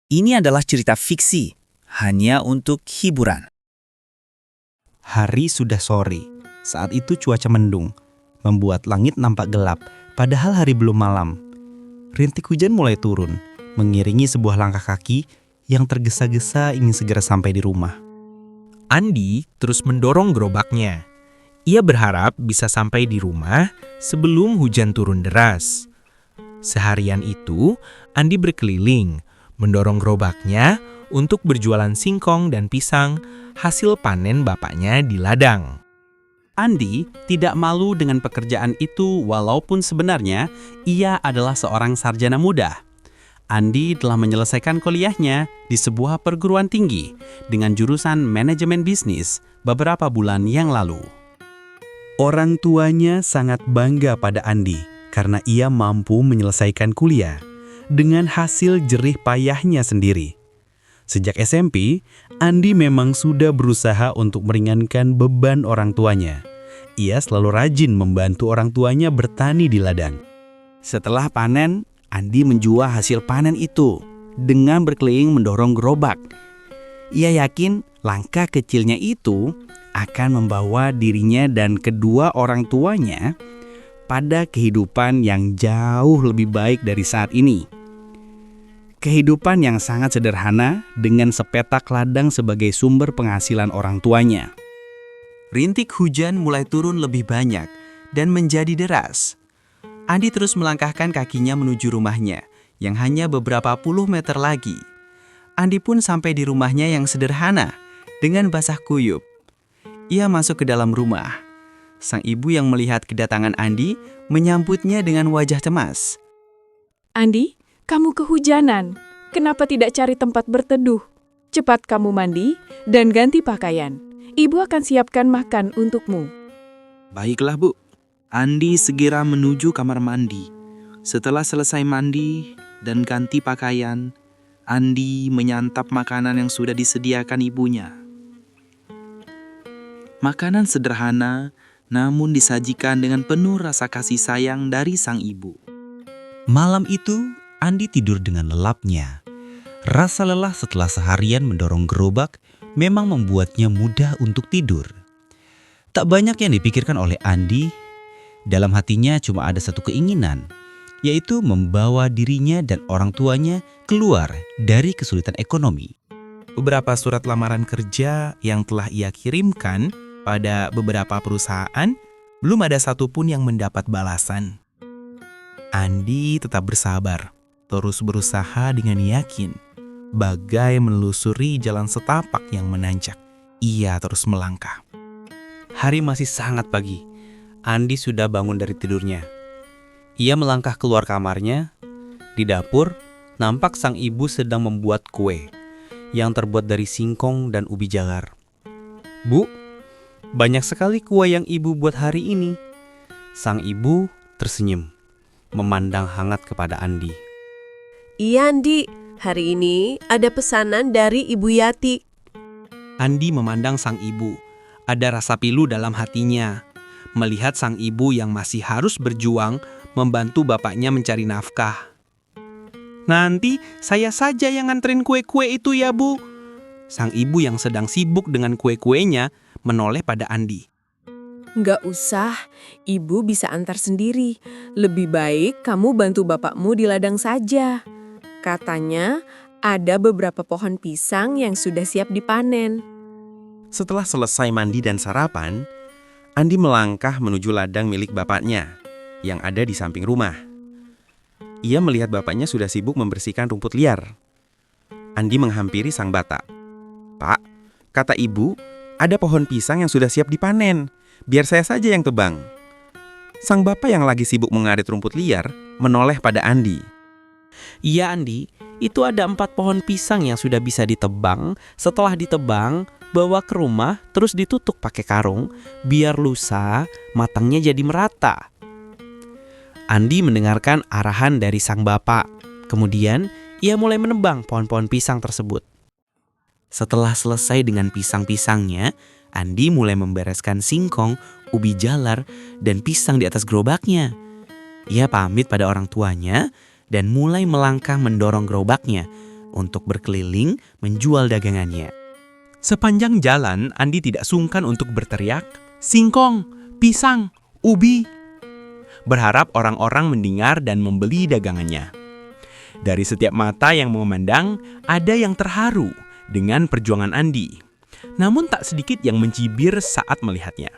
Ini adalah cerita fiksi, hanya untuk hiburan. Hari sudah sore. Saat itu cuaca mendung, membuat langit nampak gelap, padahal hari belum malam. Rintik hujan mulai turun, mengiringi sebuah langkah kaki yang tergesa-gesa ingin segera sampai di rumah. Andi terus mendorong gerobaknya. Ia berharap bisa sampai di rumah sebelum hujan turun deras. Seharian itu, Andi berkeliling, mendorong gerobaknya untuk berjualan singkong dan pisang hasil panen bapaknya di ladang. Andi tidak malu dengan pekerjaan itu walaupun sebenarnya ia adalah seorang sarjana muda. Andi telah menyelesaikan kuliahnya di sebuah perguruan tinggi dengan jurusan manajemen bisnis beberapa bulan yang lalu. Orang tuanya sangat bangga pada Andi karena ia mampu menyelesaikan kuliah dengan hasil jerih payahnya sendiri. Sejak SMP, Andi memang sudah berusaha untuk meringankan beban orang tuanya. Ia selalu rajin membantu orang tuanya bertani di ladang. Setelah panen, Andi menjual hasil panen itu dengan berkeliling mendorong gerobak. Ia yakin langkah kecilnya itu akan membawa dirinya dan kedua orang tuanya pada kehidupan yang jauh lebih baik dari saat ini. Kehidupan yang sangat sederhana dengan sepetak ladang sebagai sumber penghasilan orang tuanya. Rintik hujan mulai turun lebih banyak dan menjadi deras. Andi terus melangkahkan kakinya menuju rumahnya yang hanya beberapa puluh meter lagi. Andi pun sampai di rumahnya yang sederhana dengan basah kuyup. Ia masuk ke dalam rumah. Sang ibu yang melihat kedatangan Andi menyambutnya dengan wajah cemas. Andi, kamu kehujanan. Kenapa tidak cari tempat berteduh? Cepat kamu mandi dan ganti pakaian. Ibu akan siapkan makan untukmu. Baiklah, Bu. Andi segera menuju kamar mandi. Setelah selesai mandi dan ganti pakaian, Andi menyantap makanan yang sudah disediakan ibunya. Makanan sederhana, namun disajikan dengan penuh rasa kasih sayang dari sang ibu. Malam itu, Andi tidur dengan lelapnya. Rasa lelah setelah seharian mendorong gerobak memang membuatnya mudah untuk tidur. Tak banyak yang dipikirkan oleh Andi. Dalam hatinya cuma ada satu keinginan, yaitu membawa dirinya dan orang tuanya keluar dari kesulitan ekonomi. Beberapa surat lamaran kerja yang telah ia kirimkan pada beberapa perusahaan, belum ada satupun yang mendapat balasan. Andi tetap bersabar, terus berusaha dengan yakin. Bagai menelusuri jalan setapak yang menanjak, ia terus melangkah. Hari masih sangat pagi. Andi sudah bangun dari tidurnya. Ia melangkah keluar kamarnya. Di dapur, nampak sang ibu sedang membuat kue yang terbuat dari singkong dan ubi jalar. "Bu, banyak sekali kue yang ibu buat hari ini." Sang ibu tersenyum, memandang hangat kepada Andi. Iya, Andi. Hari ini ada pesanan dari Ibu Yati. Andi memandang sang ibu. Ada rasa pilu dalam hatinya. Melihat sang ibu yang masih harus berjuang membantu bapaknya mencari nafkah. "Nanti saya saja yang nganterin kue-kue itu ya, Bu." Sang ibu yang sedang sibuk dengan kue-kuenya menoleh pada Andi. Nggak usah, Ibu bisa antar sendiri. Lebih baik kamu bantu bapakmu di ladang saja. Katanya ada beberapa pohon pisang yang sudah siap dipanen. Setelah selesai mandi dan sarapan, Andi melangkah menuju ladang milik bapaknya yang ada di samping rumah. Ia melihat bapaknya sudah sibuk membersihkan rumput liar. Andi menghampiri sang batak. "Pak, kata ibu, ada pohon pisang yang sudah siap dipanen. Biar saya saja yang tebang." Sang bapak yang lagi sibuk mengarit rumput liar menoleh pada Andi. "Iya, Andi, itu ada 4 pohon pisang yang sudah bisa ditebang. Setelah ditebang, bawa ke rumah terus ditutup pakai karung biar lusa matangnya jadi merata." Andi mendengarkan arahan dari sang bapak. Kemudian ia mulai menebang pohon-pohon pisang tersebut. Setelah selesai dengan pisang-pisangnya, Andi mulai membereskan singkong, ubi jalar, dan pisang di atas gerobaknya. Ia pamit pada orang tuanya dan mulai melangkah mendorong gerobaknya untuk berkeliling menjual dagangannya. Sepanjang jalan, Andi tidak sungkan untuk berteriak, "Singkong, pisang, ubi!" Berharap orang-orang mendengar dan membeli dagangannya. Dari setiap mata yang memandang, ada yang terharu dengan perjuangan Andi. Namun tak sedikit yang mencibir saat melihatnya.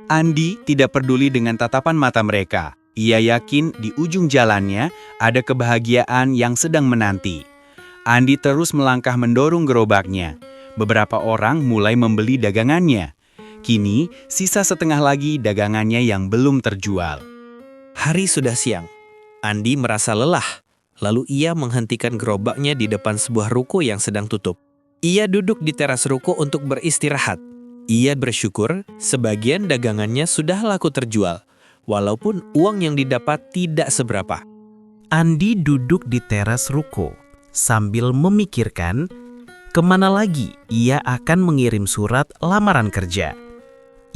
Andi tidak peduli dengan tatapan mata mereka. Ia yakin di ujung jalannya ada kebahagiaan yang sedang menanti. Andi terus melangkah mendorong gerobaknya. Beberapa orang mulai membeli dagangannya. Kini, sisa setengah lagi dagangannya yang belum terjual. Hari sudah siang. Andi merasa lelah. Lalu ia menghentikan gerobaknya di depan sebuah ruko yang sedang tutup. Ia duduk di teras ruko untuk beristirahat. Ia bersyukur sebagian dagangannya sudah laku terjual, walaupun uang yang didapat tidak seberapa. Andi duduk di teras ruko sambil memikirkan kemana lagi ia akan mengirim surat lamaran kerja.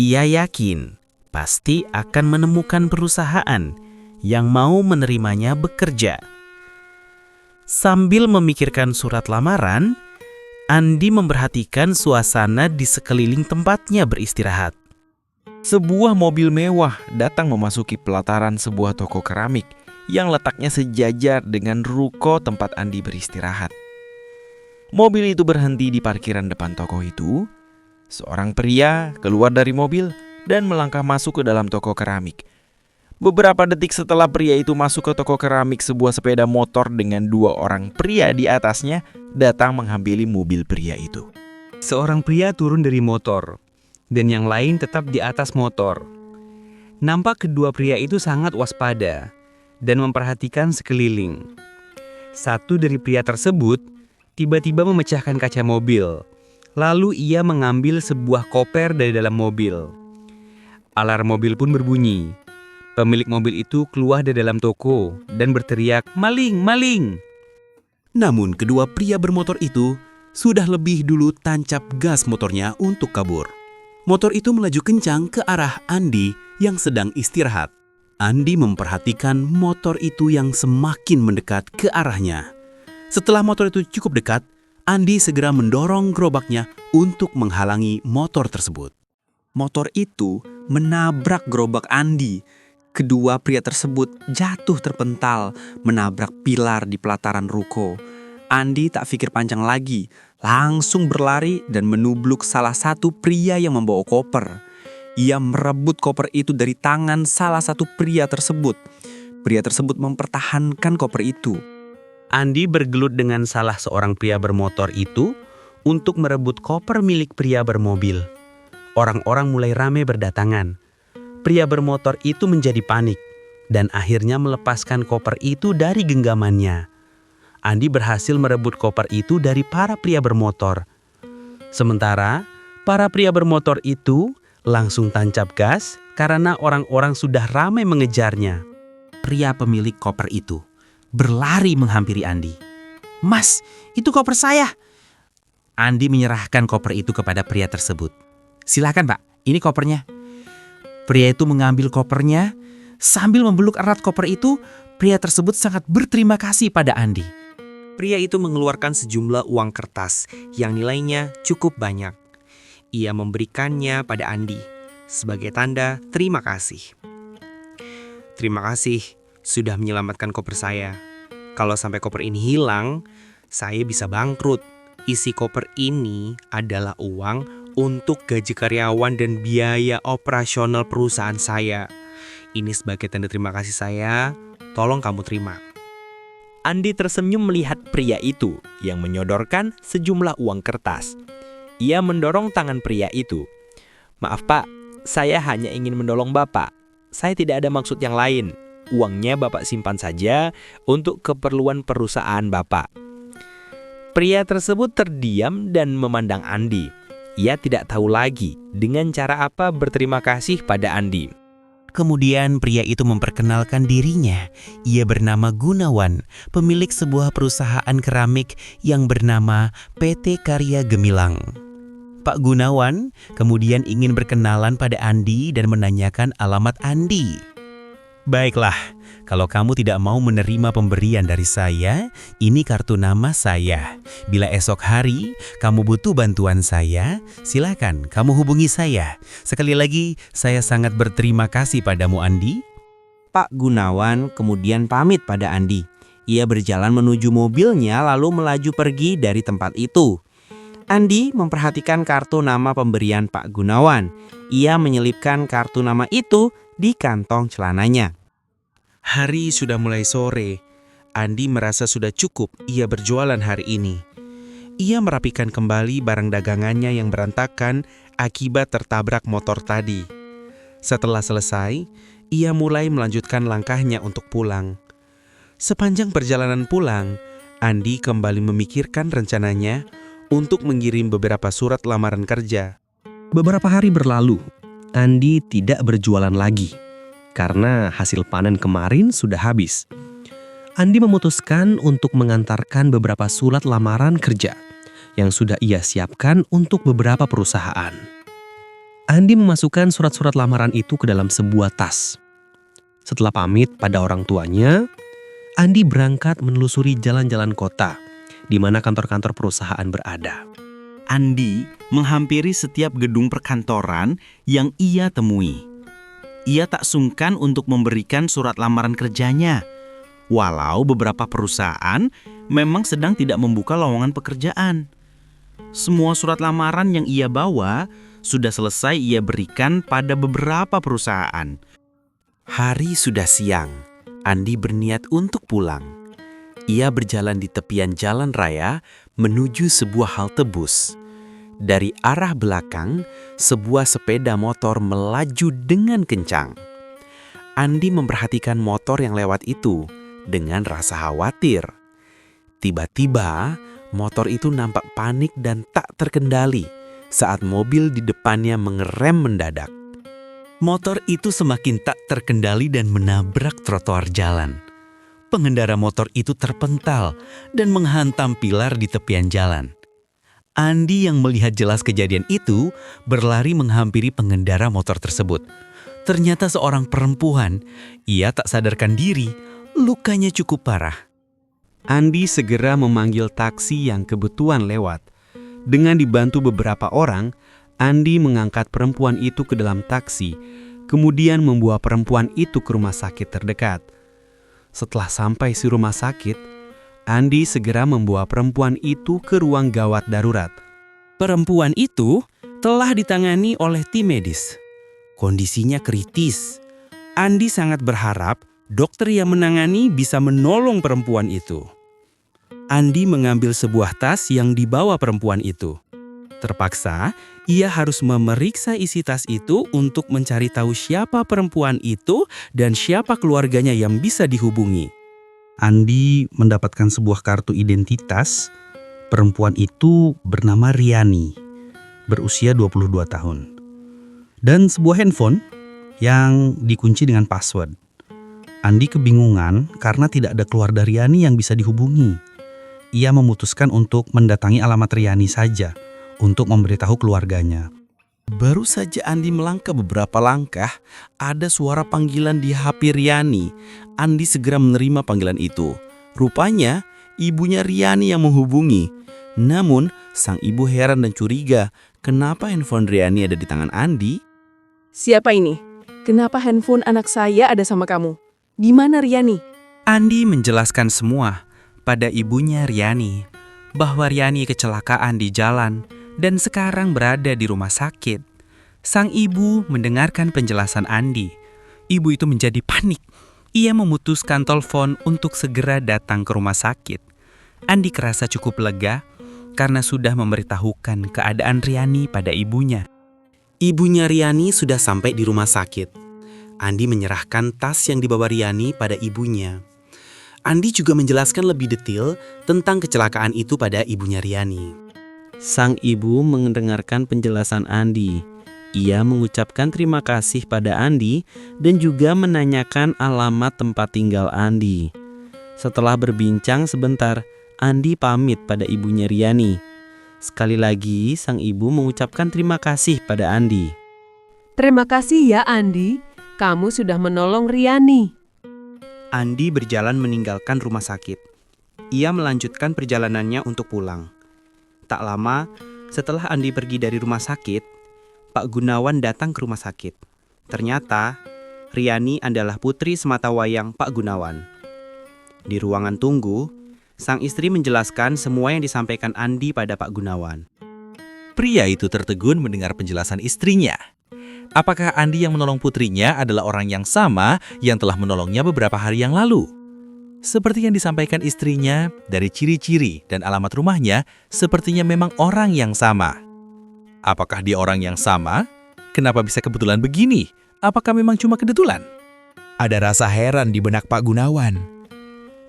Ia yakin pasti akan menemukan perusahaan yang mau menerimanya bekerja. Sambil memikirkan surat lamaran, Andi memperhatikan suasana di sekeliling tempatnya beristirahat. Sebuah mobil mewah datang memasuki pelataran sebuah toko keramik yang letaknya sejajar dengan ruko tempat Andi beristirahat. Mobil itu berhenti di parkiran depan toko itu. Seorang pria keluar dari mobil dan melangkah masuk ke dalam toko keramik. Beberapa detik setelah pria itu masuk ke toko keramik, sebuah sepeda motor dengan 2 orang pria di atasnya datang menghampiri mobil pria itu. Seorang pria turun dari motor, dan yang lain tetap di atas motor. Nampak kedua pria itu sangat waspada dan memperhatikan sekeliling. Satu dari pria tersebut tiba-tiba memecahkan kaca mobil. Lalu ia mengambil sebuah koper dari dalam mobil. Alarm mobil pun berbunyi. Pemilik mobil itu keluar dari dalam toko dan berteriak, "Maling, maling!" Namun kedua pria bermotor itu sudah lebih dulu tancap gas motornya untuk kabur. Motor itu melaju kencang ke arah Andi yang sedang istirahat. Andi memperhatikan motor itu yang semakin mendekat ke arahnya. Setelah motor itu cukup dekat, Andi segera mendorong gerobaknya untuk menghalangi motor tersebut. Motor itu menabrak gerobak Andi. Kedua pria tersebut jatuh terpental, menabrak pilar di pelataran ruko. Andi tak pikir panjang lagi, langsung berlari dan menubruk salah satu pria yang membawa koper. Ia merebut koper itu dari tangan salah satu pria tersebut. Pria tersebut mempertahankan koper itu. Andi bergelut dengan salah seorang pria bermotor itu untuk merebut koper milik pria bermobil. Orang-orang mulai ramai berdatangan. Pria bermotor itu menjadi panik dan akhirnya melepaskan koper itu dari genggamannya. Andi berhasil merebut koper itu dari para pria bermotor. Sementara para pria bermotor itu langsung tancap gas karena orang-orang sudah ramai mengejarnya. Pria pemilik koper itu berlari menghampiri Andi. "Mas, itu koper saya!" Andi menyerahkan koper itu kepada pria tersebut. "Silakan Pak, ini kopernya." Pria itu mengambil kopernya. Sambil membeluk erat koper itu, pria tersebut sangat berterima kasih pada Andi. Pria itu mengeluarkan sejumlah uang kertas yang nilainya cukup banyak. Ia memberikannya pada Andi sebagai tanda terima kasih. "Terima kasih sudah menyelamatkan koper saya. Kalau sampai koper ini hilang, saya bisa bangkrut. Isi koper ini adalah uang untuk gaji karyawan dan biaya operasional perusahaan saya. Ini sebagai tanda terima kasih saya, tolong kamu terima." Andi tersenyum melihat pria itu yang menyodorkan sejumlah uang kertas. Ia mendorong tangan pria itu. "Maaf Pak, saya hanya ingin menolong Bapak. Saya tidak ada maksud yang lain. Uangnya Bapak simpan saja untuk keperluan perusahaan Bapak." Pria tersebut terdiam dan memandang Andi. Ia tidak tahu lagi dengan cara apa berterima kasih pada Andi. Kemudian pria itu memperkenalkan dirinya. Ia bernama Gunawan, pemilik sebuah perusahaan keramik yang bernama PT Karya Gemilang. Pak Gunawan kemudian ingin berkenalan pada Andi dan menanyakan alamat Andi. Baiklah, kalau kamu tidak mau menerima pemberian dari saya, ini kartu nama saya. Bila esok hari kamu butuh bantuan saya, silakan kamu hubungi saya. Sekali lagi, saya sangat berterima kasih padamu, Andi. Pak Gunawan kemudian pamit pada Andi. Ia berjalan menuju mobilnya lalu melaju pergi dari tempat itu. Andi memperhatikan kartu nama pemberian Pak Gunawan. Ia menyelipkan kartu nama itu di kantong celananya. Hari sudah mulai sore. Andi merasa sudah cukup ia berjualan hari ini. Ia merapikan kembali barang dagangannya yang berantakan akibat tertabrak motor tadi. Setelah selesai, ia mulai melanjutkan langkahnya untuk pulang. Sepanjang perjalanan pulang, Andi kembali memikirkan rencananya untuk mengirim beberapa surat lamaran kerja. Beberapa hari berlalu, Andi tidak berjualan lagi karena hasil panen kemarin sudah habis. Andi memutuskan untuk mengantarkan beberapa surat lamaran kerja yang sudah ia siapkan untuk beberapa perusahaan. Andi memasukkan surat-surat lamaran itu ke dalam sebuah tas. Setelah pamit pada orang tuanya, Andi berangkat menelusuri jalan-jalan kota di mana kantor-kantor perusahaan berada. Andi menghampiri setiap gedung perkantoran yang ia temui. Ia tak sungkan untuk memberikan surat lamaran kerjanya. Walau beberapa perusahaan memang sedang tidak membuka lowongan pekerjaan. Semua surat lamaran yang ia bawa sudah selesai ia berikan pada beberapa perusahaan. Hari sudah siang. Andi berniat untuk pulang. Ia berjalan di tepian jalan raya menuju sebuah halte bus. Dari arah belakang, sebuah sepeda motor melaju dengan kencang. Andi memperhatikan motor yang lewat itu dengan rasa khawatir. Tiba-tiba, motor itu nampak panik dan tak terkendali saat mobil di depannya mengerem mendadak. Motor itu semakin tak terkendali dan menabrak trotoar jalan. Pengendara motor itu terpental dan menghantam pilar di tepian jalan. Andi yang melihat jelas kejadian itu berlari menghampiri pengendara motor tersebut. Ternyata seorang perempuan. Ia tak sadarkan diri, lukanya cukup parah. Andi segera memanggil taksi yang kebetulan lewat. Dengan dibantu beberapa orang, Andi mengangkat perempuan itu ke dalam taksi, kemudian membawa perempuan itu ke rumah sakit terdekat. Setelah sampai di rumah sakit, Andi segera membawa perempuan itu ke ruang gawat darurat. Perempuan itu telah ditangani oleh tim medis. Kondisinya kritis. Andi sangat berharap dokter yang menangani bisa menolong perempuan itu. Andi mengambil sebuah tas yang dibawa perempuan itu. Terpaksa, ia harus memeriksa isi tas itu untuk mencari tahu siapa perempuan itu dan siapa keluarganya yang bisa dihubungi. Andi mendapatkan sebuah kartu identitas. Perempuan itu bernama Riani, berusia 22 tahun. Dan sebuah handphone yang dikunci dengan password. Andi kebingungan karena tidak ada keluarga Riani yang bisa dihubungi. Ia memutuskan untuk mendatangi alamat Riani saja untuk memberitahu keluarganya. Baru saja Andi melangkah beberapa langkah, ada suara panggilan di HP Riani. Andi segera menerima panggilan itu. Rupanya, ibunya Riani yang menghubungi. Namun, sang ibu heran dan curiga, kenapa handphone Riani ada di tangan Andi? Siapa ini? Kenapa handphone anak saya ada sama kamu? Di mana Riani? Andi menjelaskan semua pada ibunya Riani, bahwa Riani kecelakaan di jalan dan sekarang berada di rumah sakit. Sang ibu mendengarkan penjelasan Andi. Ibu itu menjadi panik. Ia memutuskan telepon untuk segera datang ke rumah sakit. Andi kerasa cukup lega karena sudah memberitahukan keadaan Riani pada ibunya. Ibunya Riani sudah sampai di rumah sakit. Andi menyerahkan tas yang dibawa Riani pada ibunya. Andi juga menjelaskan lebih detail tentang kecelakaan itu pada ibunya Riani. Sang ibu mendengarkan penjelasan Andi. Ia mengucapkan terima kasih pada Andi dan juga menanyakan alamat tempat tinggal Andi. Setelah berbincang sebentar, Andi pamit pada ibunya Riani. Sekali lagi, sang ibu mengucapkan terima kasih pada Andi. Terima kasih ya Andi. kamu sudah menolong Riani. Andi berjalan meninggalkan rumah sakit. Ia melanjutkan perjalanannya untuk pulang. Tak lama setelah Andi pergi dari rumah sakit, Pak Gunawan datang ke rumah sakit. Ternyata Riani adalah putri sematawayang Pak Gunawan. Di ruangan tunggu, sang istri menjelaskan semua yang disampaikan Andi pada Pak Gunawan. Pria itu tertegun mendengar penjelasan istrinya. Apakah Andi yang menolong putrinya adalah orang yang sama yang telah menolongnya beberapa hari yang lalu? Seperti yang disampaikan istrinya, dari ciri-ciri dan alamat rumahnya, sepertinya memang orang yang sama. Apakah dia orang yang sama? Kenapa bisa kebetulan begini? Apakah memang cuma kebetulan? Ada rasa heran di benak Pak Gunawan.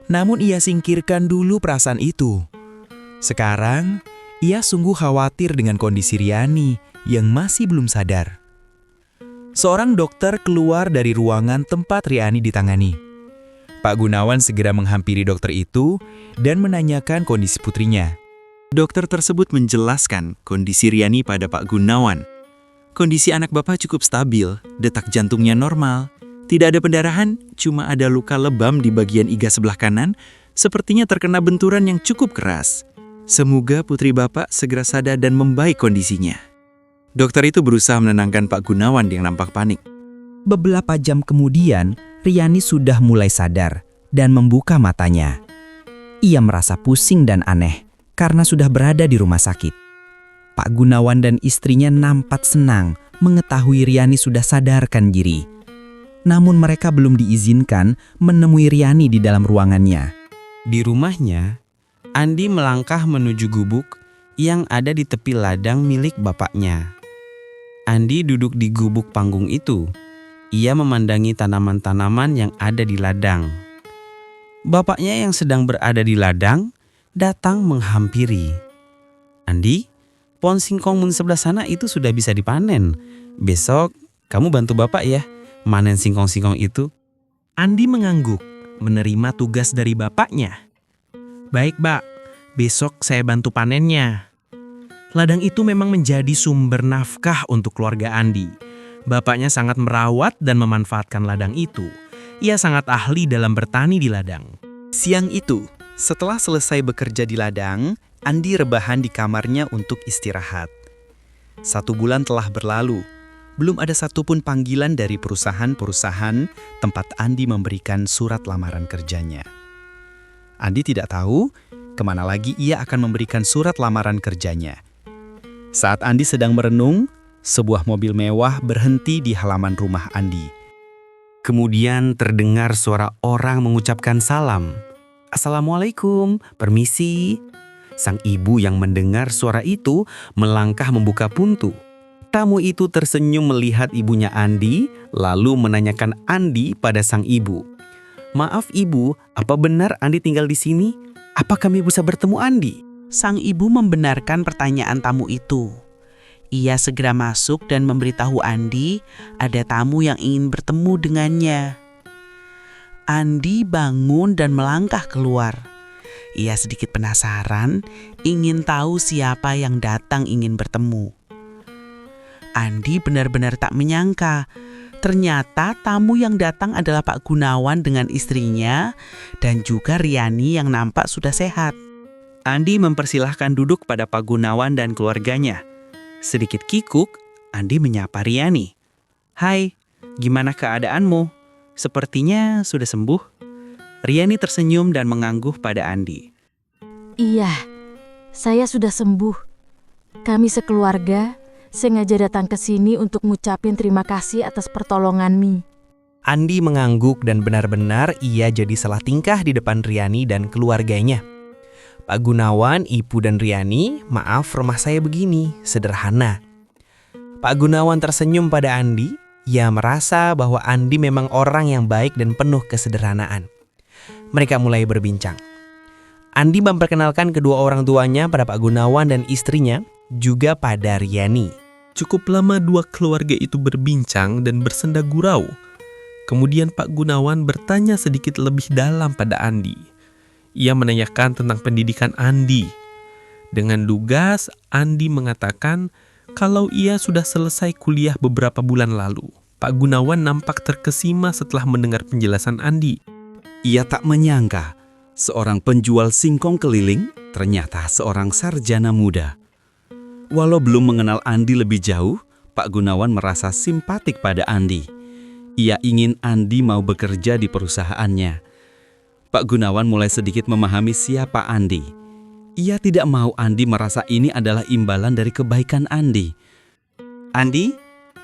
Namun ia singkirkan dulu perasaan itu. Sekarang, ia sungguh khawatir dengan kondisi Riani yang masih belum sadar. Seorang dokter keluar dari ruangan tempat Riani ditangani. Pak Gunawan segera menghampiri dokter itu dan menanyakan kondisi putrinya. Dokter tersebut menjelaskan kondisi Riani pada Pak Gunawan. Kondisi anak Bapak cukup stabil, detak jantungnya normal, tidak ada pendarahan, cuma ada luka lebam di bagian iga sebelah kanan, sepertinya terkena benturan yang cukup keras. Semoga putri Bapak segera sadar dan membaik kondisinya. Dokter itu berusaha menenangkan Pak Gunawan yang nampak panik. Beberapa jam kemudian, Riani sudah mulai sadar dan membuka matanya. Ia merasa pusing dan aneh karena sudah berada di rumah sakit. Pak Gunawan dan istrinya nampak senang mengetahui Riani sudah sadarkan diri. Namun mereka belum diizinkan menemui Riani di dalam ruangannya. Di rumahnya, Andi melangkah menuju gubuk yang ada di tepi ladang milik bapaknya. Andi duduk di gubuk panggung itu. Ia memandangi tanaman-tanaman yang ada di ladang. Bapaknya yang sedang berada di ladang datang menghampiri. Andi, pohon singkongmu sebelah sana itu sudah bisa dipanen. Besok kamu bantu bapak ya, manen singkong-singkong itu. Andi mengangguk, menerima tugas dari bapaknya. Baik, Pak. Besok saya bantu panennya. Ladang itu memang menjadi sumber nafkah untuk keluarga Andi. Bapaknya sangat merawat dan memanfaatkan ladang itu. Ia sangat ahli dalam bertani di ladang. Siang itu, setelah selesai bekerja di ladang, Andi rebahan di kamarnya untuk istirahat. 1 bulan telah berlalu. Belum ada satupun panggilan dari perusahaan-perusahaan tempat Andi memberikan surat lamaran kerjanya. Andi tidak tahu kemana lagi ia akan memberikan surat lamaran kerjanya. Saat Andi sedang merenung, sebuah mobil mewah berhenti di halaman rumah Andi. Kemudian terdengar suara orang mengucapkan salam. Assalamualaikum, permisi. Sang ibu yang mendengar suara itu melangkah membuka pintu. Tamu itu tersenyum melihat ibunya Andi, lalu menanyakan Andi pada sang ibu. Maaf ibu, apa benar Andi tinggal di sini? Apa kami bisa bertemu Andi? Sang ibu membenarkan pertanyaan tamu itu. Ia segera masuk dan memberitahu Andi ada tamu yang ingin bertemu dengannya. Andi bangun dan melangkah keluar. Ia sedikit penasaran, ingin tahu siapa yang datang ingin bertemu. Andi benar-benar tak menyangka. Ternyata tamu yang datang adalah Pak Gunawan dengan istrinya dan juga Riani yang nampak sudah sehat. Andi mempersilahkan duduk pada Pak Gunawan dan keluarganya. Sedikit kikuk, Andi menyapa Riani. Hai, gimana keadaanmu? Sepertinya sudah sembuh. Riani tersenyum dan mengangguk pada Andi. Iya, saya sudah sembuh. Kami sekeluarga sengaja datang ke sini untuk ngucapin terima kasih atas pertolonganmu. Andi mengangguk dan benar-benar ia jadi salah tingkah di depan Riani dan keluarganya. Pak Gunawan, Ibu dan Riani, maaf rumah saya begini, sederhana. Pak Gunawan tersenyum pada Andi. Ia merasa bahwa Andi memang orang yang baik dan penuh kesederhanaan. Mereka mulai berbincang. Andi memperkenalkan kedua orang tuanya pada Pak Gunawan dan istrinya, juga pada Riani. Cukup lama dua keluarga itu berbincang dan bersenda gurau. Kemudian Pak Gunawan bertanya sedikit lebih dalam pada Andi. Ia menanyakan tentang pendidikan Andi. Dengan lugas, Andi mengatakan kalau ia sudah selesai kuliah beberapa bulan lalu. Pak Gunawan nampak terkesima setelah mendengar penjelasan Andi. Ia tak menyangka seorang penjual singkong keliling ternyata seorang sarjana muda. Walau belum mengenal Andi lebih jauh, Pak Gunawan merasa simpatik pada Andi. Ia ingin Andi mau bekerja di perusahaannya. Pak Gunawan mulai sedikit memahami siapa Andi. Ia tidak mau Andi merasa ini adalah imbalan dari kebaikan Andi. Andi,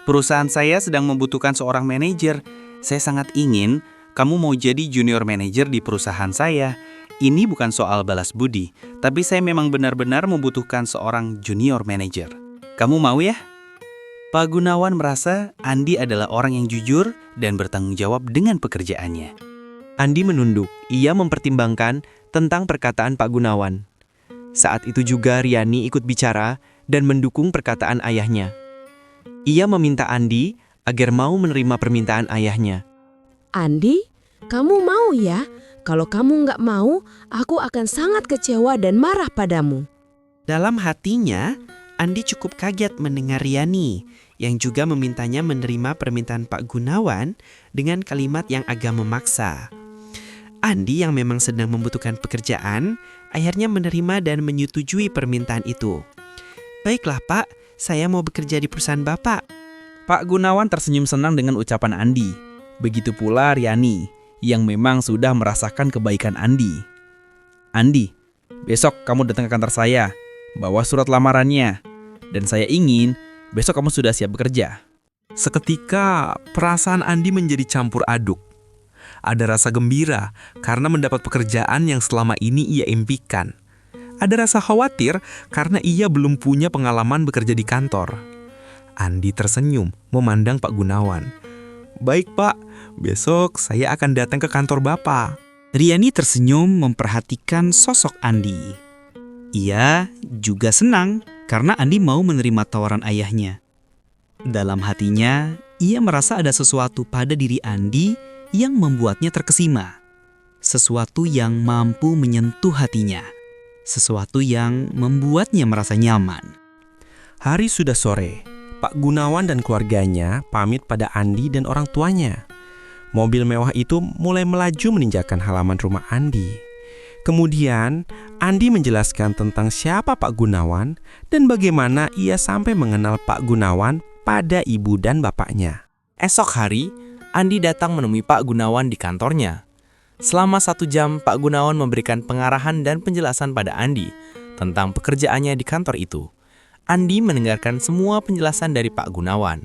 perusahaan saya sedang membutuhkan seorang manajer. Saya sangat ingin kamu mau jadi junior manajer di perusahaan saya. Ini bukan soal balas budi, tapi saya memang benar-benar membutuhkan seorang junior manajer. Kamu mau ya? Pak Gunawan merasa Andi adalah orang yang jujur dan bertanggung jawab dengan pekerjaannya. Andi menunduk. Ia mempertimbangkan tentang perkataan Pak Gunawan. Saat itu juga Riani ikut bicara dan mendukung perkataan ayahnya. Ia meminta Andi agar mau menerima permintaan ayahnya. Andi, kamu mau ya? Kalau kamu nggak mau, aku akan sangat kecewa dan marah padamu. Dalam hatinya, Andi cukup kaget mendengar Riani yang juga memintanya menerima permintaan Pak Gunawan dengan kalimat yang agak memaksa. Andi yang memang sedang membutuhkan pekerjaan, akhirnya menerima dan menyetujui permintaan itu. Baiklah Pak, saya mau bekerja di perusahaan Bapak. Pak Gunawan tersenyum senang dengan ucapan Andi. Begitu pula Riani, yang memang sudah merasakan kebaikan Andi. Andi, besok kamu datang ke kantor saya, bawa surat lamarannya. Dan saya ingin besok kamu sudah siap bekerja. Seketika perasaan Andi menjadi campur aduk. Ada rasa gembira karena mendapat pekerjaan yang selama ini ia impikan. Ada rasa khawatir karena ia belum punya pengalaman bekerja di kantor. Andi tersenyum memandang Pak Gunawan. Baik Pak, besok saya akan datang ke kantor Bapak. Riani tersenyum memperhatikan sosok Andi. Ia juga senang karena Andi mau menerima tawaran ayahnya. Dalam hatinya, ia merasa ada sesuatu pada diri Andi yang membuatnya terkesima. Sesuatu yang mampu menyentuh hatinya. Sesuatu yang membuatnya merasa nyaman. Hari sudah sore. Pak Gunawan dan keluarganya pamit pada Andi dan orang tuanya. Mobil mewah itu mulai melaju meninggalkan halaman rumah Andi. Kemudian, Andi menjelaskan tentang siapa Pak Gunawan dan bagaimana ia sampai mengenal Pak Gunawan pada ibu dan bapaknya. Esok hari, Andi datang menemui Pak Gunawan di kantornya. Selama 1 jam, Pak Gunawan memberikan pengarahan dan penjelasan pada Andi tentang pekerjaannya di kantor itu. Andi mendengarkan semua penjelasan dari Pak Gunawan.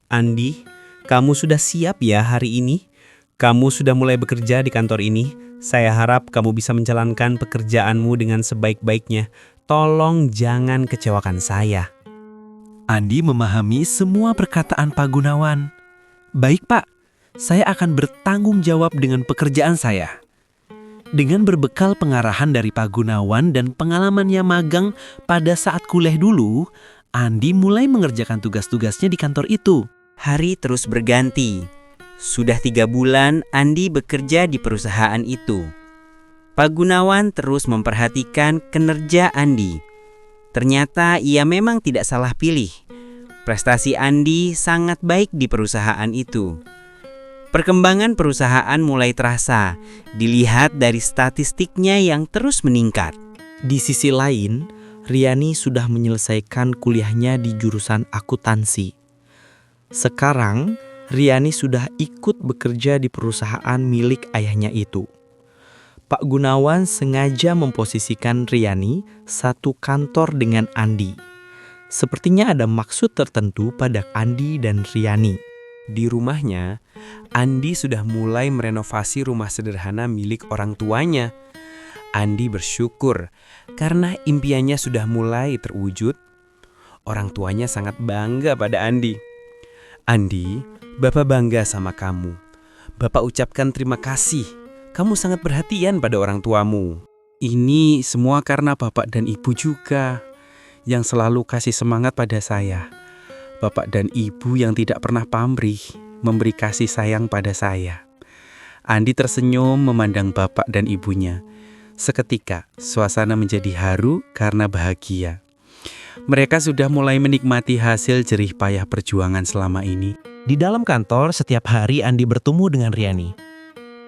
Andi, kamu sudah siap ya hari ini? Kamu sudah mulai bekerja di kantor ini? Saya harap kamu bisa menjalankan pekerjaanmu dengan sebaik-baiknya. Tolong jangan kecewakan saya. Andi memahami semua perkataan Pak Gunawan. Baik Pak, saya akan bertanggung jawab dengan pekerjaan saya. Dengan berbekal pengarahan dari Pak Gunawan dan pengalamannya magang pada saat kuliah dulu, Andi mulai mengerjakan tugas-tugasnya di kantor itu. Hari terus berganti. Sudah 3 bulan Andi bekerja di perusahaan itu. Pak Gunawan terus memperhatikan kinerja Andi. Ternyata ia memang tidak salah pilih. Prestasi Andi sangat baik di perusahaan itu. Perkembangan perusahaan mulai terasa, dilihat dari statistiknya yang terus meningkat. Di sisi lain, Riani sudah menyelesaikan kuliahnya di jurusan akuntansi. Sekarang, Riani sudah ikut bekerja di perusahaan milik ayahnya itu. Pak Gunawan sengaja memposisikan Riani satu kantor dengan Andi. Sepertinya ada maksud tertentu pada Andi dan Riani. Di rumahnya, Andi sudah mulai merenovasi rumah sederhana milik orang tuanya. Andi bersyukur karena impiannya sudah mulai terwujud. Orang tuanya sangat bangga pada Andi. Andi, Bapak bangga sama kamu. Bapak ucapkan terima kasih. Kamu sangat perhatian pada orang tuamu. Ini semua karena Bapak dan Ibu juga yang selalu kasih semangat pada saya. Bapak dan Ibu yang tidak pernah pamrih memberi kasih sayang pada saya. Andi tersenyum memandang Bapak dan Ibunya. Seketika, suasana menjadi haru karena bahagia. Mereka sudah mulai menikmati hasil jerih payah perjuangan selama ini. Di dalam kantor, setiap hari Andi bertemu dengan Riani.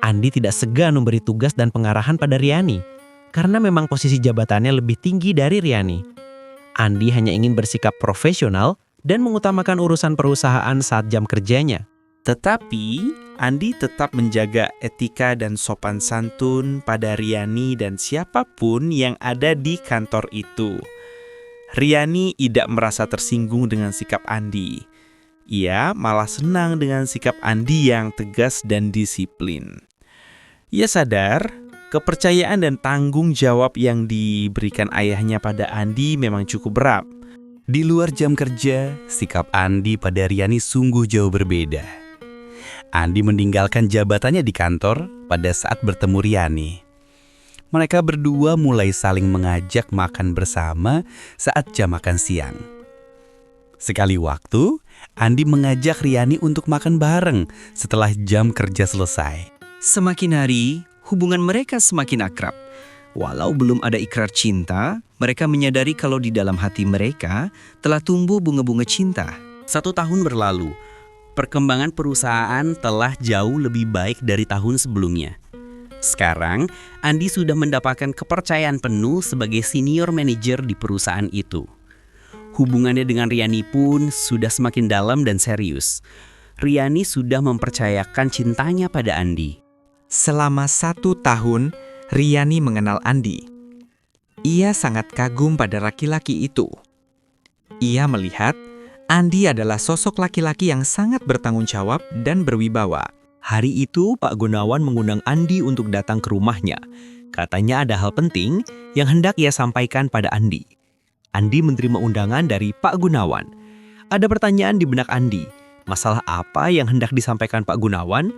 Andi tidak segan memberi tugas dan pengarahan pada Riani, karena memang posisi jabatannya lebih tinggi dari Riani. Andi hanya ingin bersikap profesional dan mengutamakan urusan perusahaan saat jam kerjanya. Tetapi, Andi tetap menjaga etika dan sopan santun pada Riani dan siapapun yang ada di kantor itu. Riani tidak merasa tersinggung dengan sikap Andi. Ia malah senang dengan sikap Andi yang tegas dan disiplin. Ia sadar kepercayaan dan tanggung jawab yang diberikan ayahnya pada Andi memang cukup berat. Di luar jam kerja, sikap Andi pada Riani sungguh jauh berbeda. Andi meninggalkan jabatannya di kantor pada saat bertemu Riani. Mereka berdua mulai saling mengajak makan bersama saat jam makan siang. Sekali waktu, Andi mengajak Riani untuk makan bareng setelah jam kerja selesai. Semakin hari, hubungan mereka semakin akrab. Walau belum ada ikrar cinta, mereka menyadari kalau di dalam hati mereka telah tumbuh bunga-bunga cinta. 1 tahun berlalu, perkembangan perusahaan telah jauh lebih baik dari tahun sebelumnya. Sekarang, Andi sudah mendapatkan kepercayaan penuh sebagai senior manajer di perusahaan itu. Hubungannya dengan Riani pun sudah semakin dalam dan serius. Riani sudah mempercayakan cintanya pada Andi. Selama 1 tahun, Riani mengenal Andi. Ia sangat kagum pada laki-laki itu. Ia melihat Andi adalah sosok laki-laki yang sangat bertanggung jawab dan berwibawa. Hari itu Pak Gunawan mengundang Andi untuk datang ke rumahnya. Katanya ada hal penting yang hendak ia sampaikan pada Andi. Andi menerima undangan dari Pak Gunawan. Ada pertanyaan di benak Andi. Masalah apa yang hendak disampaikan Pak Gunawan?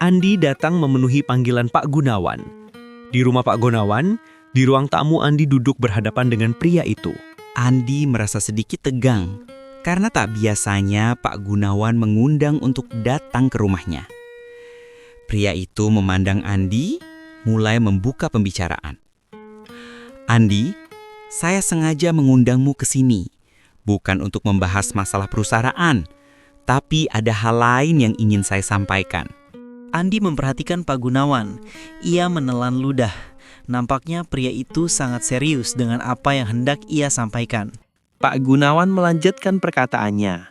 Andi datang memenuhi panggilan Pak Gunawan. Di rumah Pak Gunawan, di ruang tamu Andi duduk berhadapan dengan pria itu. Andi merasa sedikit tegang karena tak biasanya Pak Gunawan mengundang untuk datang ke rumahnya. Pria itu memandang Andi, mulai membuka pembicaraan. Andi, saya sengaja mengundangmu ke sini, bukan untuk membahas masalah perusahaan, tapi ada hal lain yang ingin saya sampaikan. Andi memperhatikan Pak Gunawan. Ia menelan ludah. Nampaknya pria itu sangat serius dengan apa yang hendak ia sampaikan. Pak Gunawan melanjutkan perkataannya.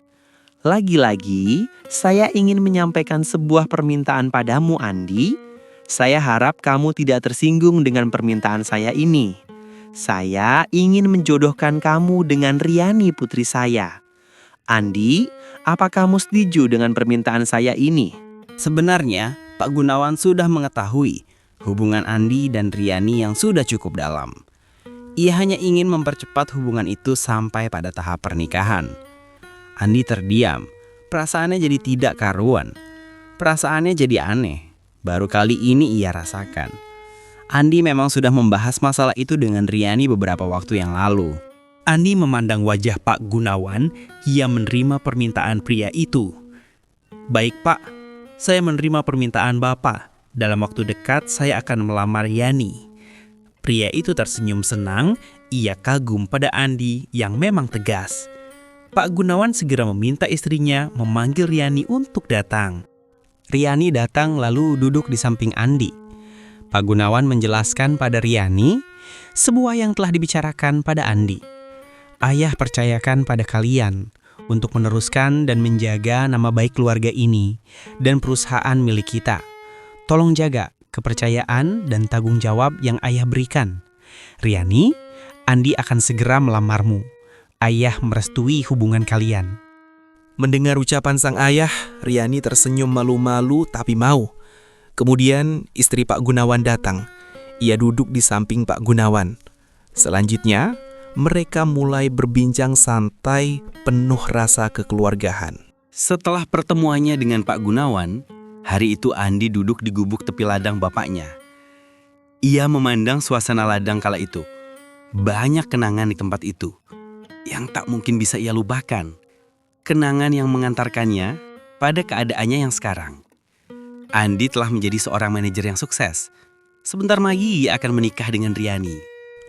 Lagi-lagi, saya ingin menyampaikan sebuah permintaan padamu, Andi. Saya harap kamu tidak tersinggung dengan permintaan saya ini. Saya ingin menjodohkan kamu dengan Riani putri saya. Andi, apa kamu setuju dengan permintaan saya ini? Sebenarnya, Pak Gunawan sudah mengetahui hubungan Andi dan Riani yang sudah cukup dalam. Ia hanya ingin mempercepat hubungan itu sampai pada tahap pernikahan. Andi terdiam, perasaannya jadi tidak karuan. Perasaannya jadi aneh, baru kali ini ia rasakan. Andi memang sudah membahas masalah itu dengan Riani beberapa waktu yang lalu. Andi memandang wajah Pak Gunawan, ia menerima permintaan pria itu. Baik Pak, saya menerima permintaan Bapak. Dalam waktu dekat saya akan melamar Yani. Pria itu tersenyum senang, ia kagum pada Andi yang memang tegas. Pak Gunawan segera meminta istrinya memanggil Riani untuk datang. Riani datang lalu duduk di samping Andi. Pak Gunawan menjelaskan pada Riani sebuah yang telah dibicarakan pada Andi. Ayah percayakan pada kalian untuk meneruskan dan menjaga nama baik keluarga ini dan perusahaan milik kita. Tolong jaga kepercayaan dan tanggung jawab yang ayah berikan. Riani, Andi akan segera melamarmu. Ayah merestui hubungan kalian. Mendengar ucapan sang ayah, Riani tersenyum malu-malu tapi mau. Kemudian istri Pak Gunawan datang. Ia duduk di samping Pak Gunawan. Selanjutnya, mereka mulai berbincang santai penuh rasa kekeluargaan. Setelah pertemuannya dengan Pak Gunawan, hari itu Andi duduk di gubuk tepi ladang bapaknya. Ia memandang suasana ladang kala itu. Banyak kenangan di tempat itu yang tak mungkin bisa ia lupakan. Kenangan yang mengantarkannya pada keadaannya yang sekarang. Andi telah menjadi seorang manajer yang sukses. Sebentar lagi ia akan menikah dengan Riani.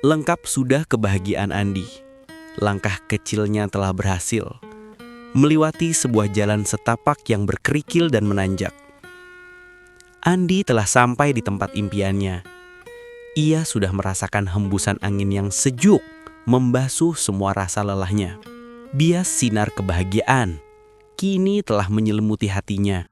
Lengkap sudah kebahagiaan Andi. Langkah kecilnya telah berhasil. melewati sebuah jalan setapak yang berkerikil dan menanjak. Andi telah sampai di tempat impiannya. Ia sudah merasakan hembusan angin yang sejuk membasuh semua rasa lelahnya. Bias sinar kebahagiaan kini telah menyelimuti hatinya.